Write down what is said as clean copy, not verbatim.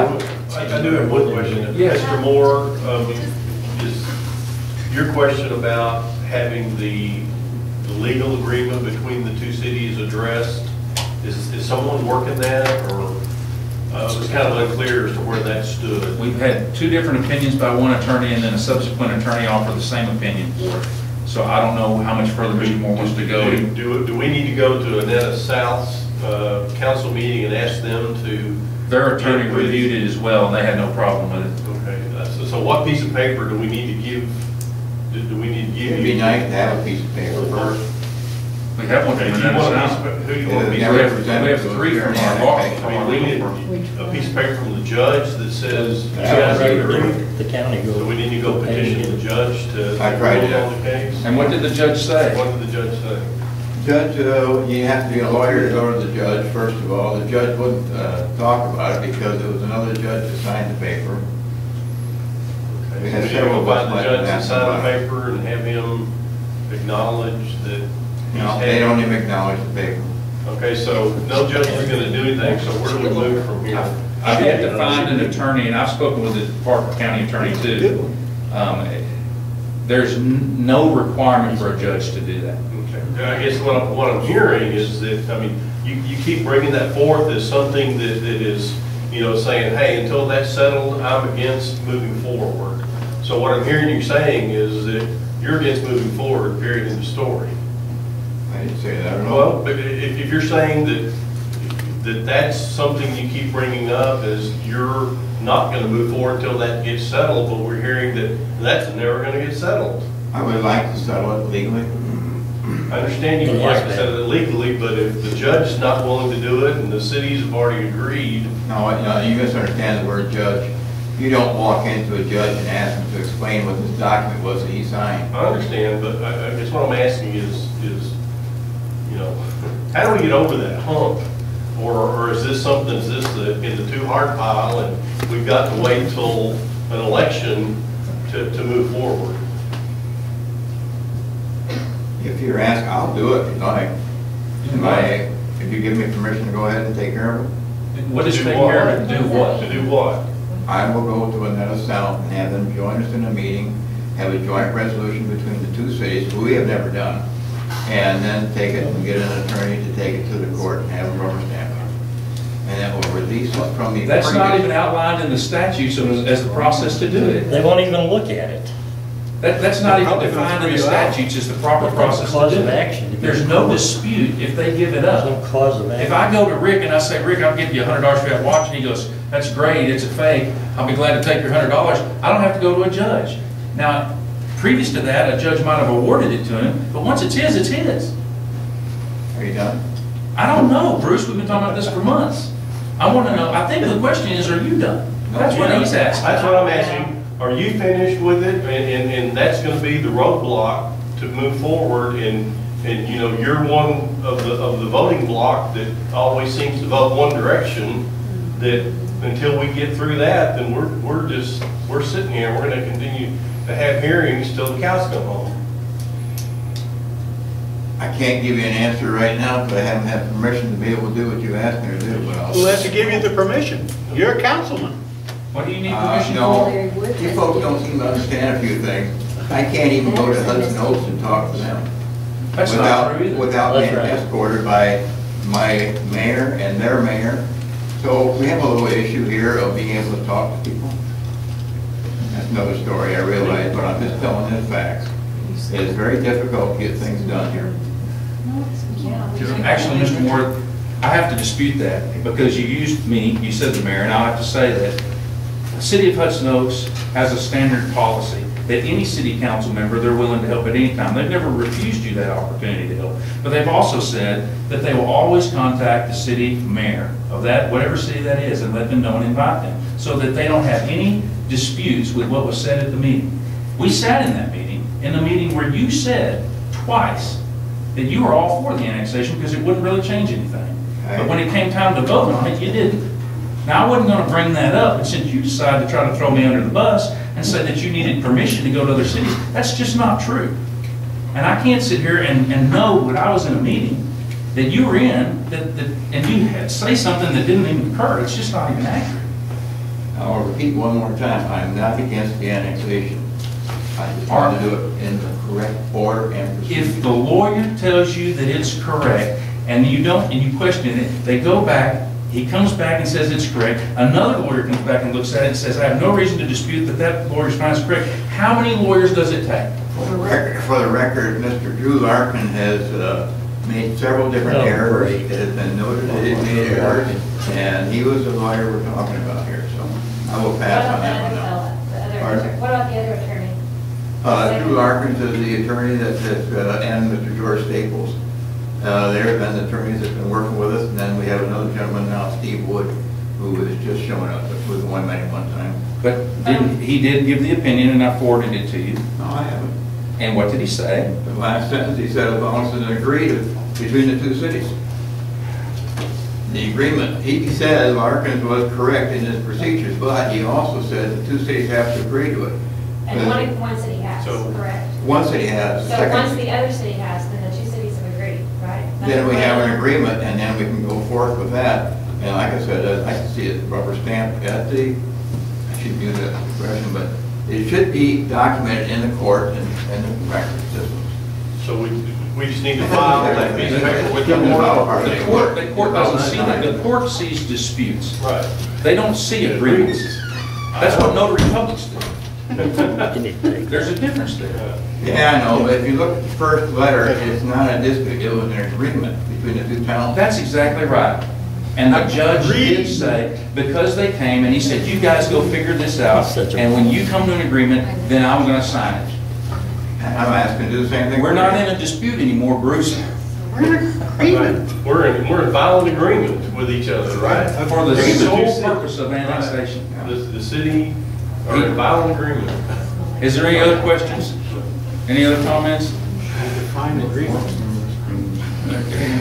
I do have one question. Yes. Mr. Moore, is your question about having the legal agreement between the two cities addressed, is someone working that, or it was kind of unclear as to where that stood? We've had two different opinions by one attorney, and then a subsequent attorney offered the same opinion for it. So I don't know how much further Mr. Moore wants to go. Do we need to go to Annetta South's council meeting and ask them to? Their attorney reviewed it as well, and they had no problem with it. Okay. So what piece of paper do we need to give? Do we need to give? It'd be nice to have a piece of paper first. We have one from Annetta South. Who do you want to be? We have three from our law. I mean, we need a piece of paper from the judge that says the county go. So we need to go petition the judge to rule on the case. And what did the judge say? What did the judge say? Judge, you have to be a lawyer to go to the judge, first of all. The judge wouldn't talk about it because it was another judge that signed the paper. Okay. We So had we several go find the of us judge like and that. sign the paper and have him acknowledge that he's No, they don't even acknowledge the paper. Okay, so no judge is going to do anything, so where do we move from here? I've had to find an attorney, and I've spoken with the Parker County attorney too. There's no requirement for a judge to do that. Okay. I guess what I'm hearing is that, I mean, you keep bringing that forth as something that is, you know, saying, hey, until that's settled, I'm against moving forward. So what I'm hearing you saying is that you're against moving forward, period, in the story. I didn't say that at all. Well, but if you're saying that's something you keep bringing up, is you're not going to move forward until that gets settled, but we're hearing that that's never going to get settled. I would like to settle it legally. I understand you would like to settle it legally, but if the judge is not willing to do it and the cities have already agreed. No, you misunderstand the word judge. You don't walk into a judge and ask him to explain what this document was that he signed. I understand, but I guess what I'm asking is, you know, how do we get over that hump? Or is this something, is this in the too hard pile and we've got to wait until an election to move forward? If you're asked, I'll do it if you like. If you give me permission to go ahead and take care of it. What does take care of it? Do what? To do what? I will go to Annetta South and have them join us in a meeting, have a joint resolution between the two cities, we have never done, and then take it and get an attorney to take it to the court and have a rubber stamp it. And that will release it from the That's not even outlined in the statutes as the process to do it. They won't even look at it. That's not even defined in the statutes as the proper process to do it. There's no dispute if they give it up. There's no cause of action. If I go to Rick and I say, Rick, I'll give you $100 for that watch, and he goes, that's great, it's a fake, I'll be glad to take your $100, I don't have to go to a judge. Now, previous to that, a judge might have awarded it to him, but once it's his, it's his. Are you done? I don't know, Bruce, we've been talking about this for months. I want to know, I think the question is, are you done? That's what he's asking. That's what I'm asking. Are you finished with it? And that's going to be the roadblock to move forward. And you know, you're one of the voting block that always seems to vote one direction. That until we get through that, then we're sitting here. We're going to continue to have hearings till the cows come home. I can't give you an answer right now because I haven't had permission to be able to do what you asked me to do. Who has to give you the permission? You're a councilman. What do you need permission no, for? you folks don't seem to understand a few things. I can't even go to Hudson Oaks and talk to them That's not true either. without being escorted by my mayor and their mayor. So we have a little issue here of being able to talk to people. That's another story, I realize, but I'm just telling you the facts. It is very difficult to get things done here. Actually, Mr. Moore, I have to dispute that because you used me, you said the mayor, and I'll have to say that the city of Hudson Oaks has a standard policy that any city council member, they're willing to help at any time. They've never refused you that opportunity to help. But they've also said that they will always contact the city mayor of that, whatever city that is, and let them know and invite them so that they don't have any disputes with what was said at the meeting. We sat in that meeting, in the meeting where you said twice that you were all for the annexation because it wouldn't really change anything. But when it came time to vote on it, you didn't. Now, I wasn't going to bring that up, but since you decided to try to throw me under the bus and say that you needed permission to go to other cities, that's just not true. And I can't sit here and know that I was in a meeting that you were in, and you had say something that didn't even occur. It's just not even accurate. I'll repeat one more time, I'm not against the annexation. I just want to do it in the correct order and procedure. If the lawyer tells you that it's correct, and you don't, and you question it, they go back, he comes back and says it's correct, another lawyer comes back and looks at it and says, I have no reason to dispute that that lawyer's finds it correct. How many lawyers does it take? For the record, Mr. Drew Larkin has made several different errors. It has been noted that he made errors, and he was the lawyer we're talking about here, so I will pass on that one now. What about the other attorney? Drew Larkin is the attorney and Mr. George Staples. There have been attorneys that have been working with us, and then we have another gentleman now, Steve Wood, who is just showing up with one man at one time. But he did give the opinion, and I forwarded it to you. No, I haven't. And what did he say? The last sentence, he said, as long as it's an agreement between the two cities. The agreement, he said Larkins was correct in his procedures, but he also said the two cities have to agree to it. And one city has, correct? One city has. So once the other city has, then the two cities have agreed, right? Then we have an agreement, and then we can go forth with that. And like I said, I can see it rubber stamp at the, I shouldn't use that expression, but it should be documented in the court and the record systems. So we just need to file that piece of paper with the The court doesn't see that. The court sees disputes. Right. They don't see agreements. That's what notary publics do. There's a difference there. Yeah, I know, but if you look at the first letter, it's not a dispute, it was an agreement between the two towns. That's exactly right. And the judge did say, because they came and he said, you guys go figure this out, and when you come to an agreement, then I'm going to sign it. I'm asking to do the same thing. We're not in a dispute anymore, Bruce. We're in agreement. We're in violent agreement with each other, right? For the Between two sole cities. purpose of annexation. The city are in violent agreement. Is there any other questions? Any other comments? Define agreement. Okay.